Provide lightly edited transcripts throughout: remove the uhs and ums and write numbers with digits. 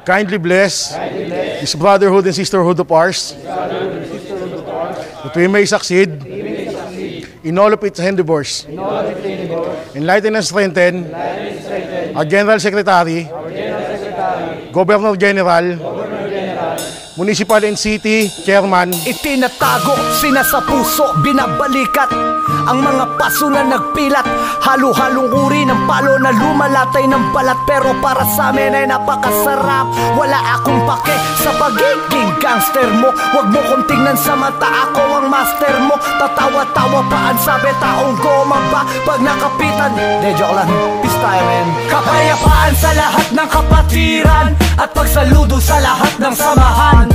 kindly bless this brotherhood and sisterhood of ours, that we may succeed in all of its endeavors. Enlighten and strengthen our General Secretary, Governor General, Municipal and City Chairman. Itinatago, sinasa puso, binabalikat ang mga paso na nagpilat. Halo-halong uri ng palo na lumalatay ng balat. Pero para sa amin ay napakasarap. Wala akong pake sa pagiging gangster mo. Huwag mo kong tingnan sa mata, ako ang master mo. Tatawa-tawa pa ang sabi taong goma ba pag nakapitan. De, joke lang, peace tayo men. Kapayapaan sa lahat ng kapatiran at pagsaludo sa lahat ng samahan.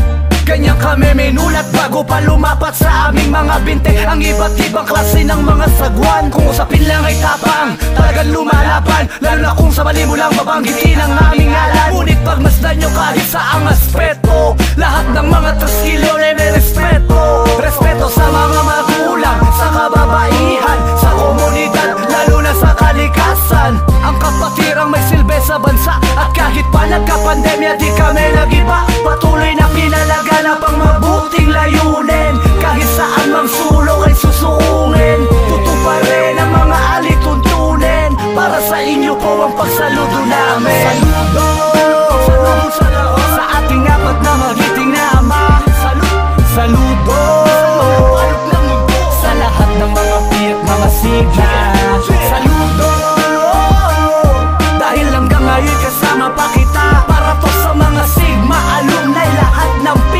Ganyan kami minulat bago pa lumapat sa aming mga binte ang iba't ibang klase ng mga sagwan. Kung usapin lang ay tapang, talagang lumalaban. Lalo na kung sa mali mo lang babanggitin ang aming ngalan. Ngunit pagmasdan nyo kahit sa ang aspeto, lahat ng mga traskilyo ay may respeto. Respeto sa mga magulang, sa kababaihan, sa komunidad, lalo na sa kalikasan. Ang kapatirang may silbi sa bansa, at kahit pa nagka-pandemya di kami nag-iba. Patuloy na pinalaga na pang mabuting layunin. Kahit saan mang sulok ay susuungin. Tutuparin ang mga alituntunin. Para sa inyo po ang pagsaludo namin. Saludo, saludo sa lahat, sa ating apat na magiting na ama. Saludo sa lahat ng mga piat, mga sigla. Saludo, dahil hanggang ngayon kasama pa kita. Para to sa mga Sigma alumni, lahat ng P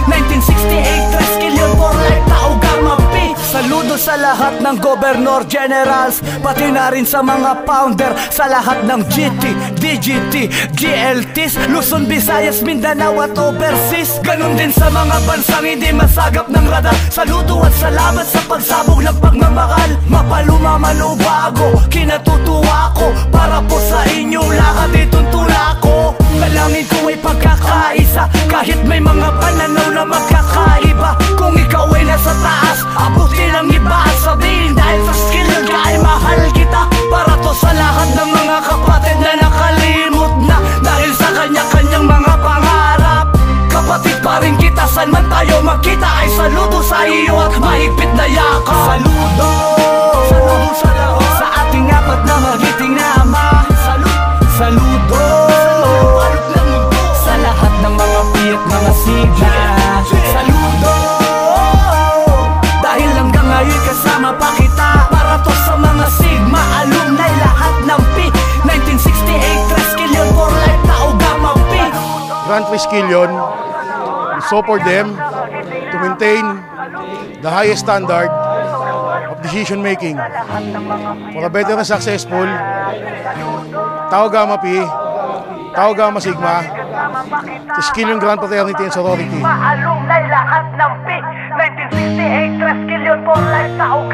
1968, 3 kilyon for life, tao Gamma P. Saludo sa lahat ng Governor Generals, pati na rin sa mga founder, sa lahat ng GT, DGT, GLTs, Luzon, Visayas, Mindanao at overseas. Ganon din sa mga bansang hindi masagap ng radar. Saludo at salamat sa pagsabog ng pagmamahal. Mapaluma man o bago, kinatutuwa ko. Para po sa inyo lahat itong tula ko. Dalangin ko ay pagkakaisa, kahit may mga pananaw na magkakaiba. Kung ikaw ay nasa taas, abutin ang iba at sabihin dahil sa skill yun ka ay mahal kita. Para to sa lahat ng mga kapatid na nakalimot na dahil sa kanya-kanyang mga pangarap. Kapatid pa rin kita, saan man tayo magkita ay saludo sa iyo at mahigpit na yakap. Saludo, saludo sa lahat, sa ating apat na magiting na ama. Saludo sa lahat ng mga piat, mga sigla. Saludo, dahil hanggang ngayon kasama pa kita. Para to sa mga Sigma alumni, lahat ng P 1968, 3 kilyon for life, tao Gamma P. Grant 3 kilyon, so for them to maintain the highest standard of decision making for a better and successful Tau Gamma Pi, Tau Gamma Sigma, to skill yung Grand Fraternity and Sorority. Alumni lahat ng P 1968, 3 kilyon for life, tao